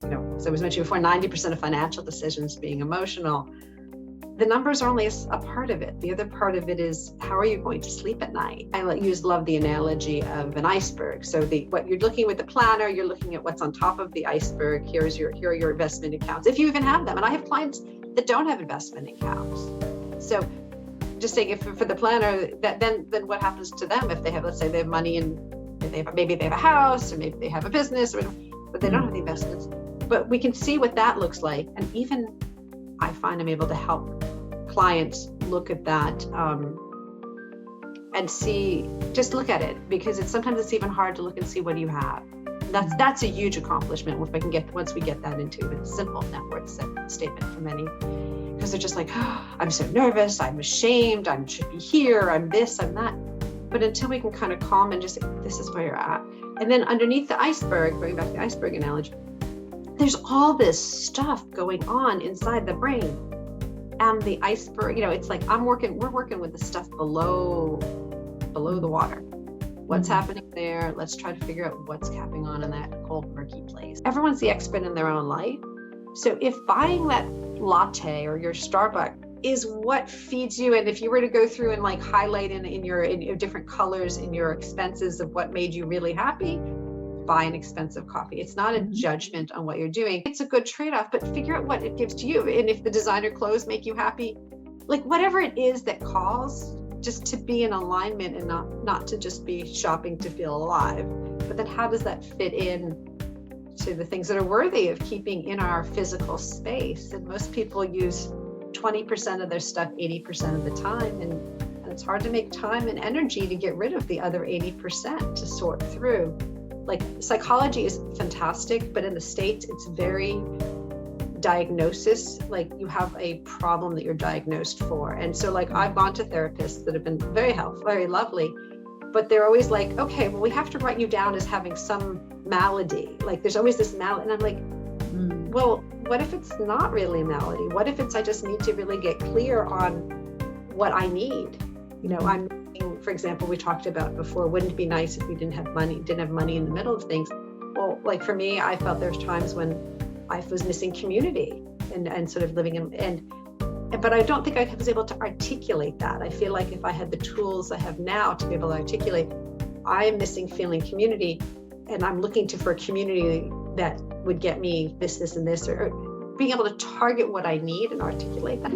as I was mentioning before, 90% of financial decisions being emotional. The numbers are only a part of it. The other part of it is, how are you going to sleep at night? I love the analogy of an iceberg. So what you're looking with the planner, you're looking at what's on top of the iceberg. Here are your investment accounts, if you even have them. And I have clients that don't have investment accounts. So just saying, if for the planner, then what happens to them if they have, let's say they have money and maybe they have a house, or maybe they have a business, but they don't have the investments. But we can see what that looks like. And even I find I'm able to help clients look at that and just look at it, because sometimes it's even hard to look and see what do you have. That's a huge accomplishment once we get that into a simple net worth statement for many, because they're just like, oh, I'm so nervous, I'm ashamed, I should be here, I'm this, I'm that. But until we can kind of calm and just say, this is where you're at. And then underneath the iceberg, going back to the iceberg analogy, there's all this stuff going on inside the brain. And the iceberg, it's like we're working with the stuff below the water. What's happening there? Let's try to figure out what's happening in that cold, murky place. Everyone's the expert in their own life. So if buying that latte or your Starbucks is what feeds you, and if you were to go through and highlight in your different colors in your expenses of what made you really happy, buy an expensive coffee. It's not a judgment on what you're doing. It's a good trade-off, but figure out what it gives to you. And if the designer clothes make you happy, whatever it is that calls, just to be in alignment and not to just be shopping to feel alive. But then how does that fit in to the things that are worthy of keeping in our physical space? And most people use 20% of their stuff 80% of the time. And it's hard to make time and energy to get rid of the other 80% to sort through. Psychology is fantastic, but in the States, it's very diagnosis. You have a problem that you're diagnosed for. And so I've gone to therapists that have been very helpful, very lovely, but they're always like, okay, well, we have to write you down as having some malady. There's always this malady. And I'm like, well, what if it's not really a malady? What if I just need to really get clear on what I need? For example, we talked about before, wouldn't it be nice if we didn't have money in the middle of things? Well, for me, I felt there's times when I was missing community and sort of living but I don't think I was able to articulate that. I feel like if I had the tools I have now to be able to articulate, I am missing feeling community, and I'm looking for a community that would get me this, and this, or being able to target what I need and articulate that.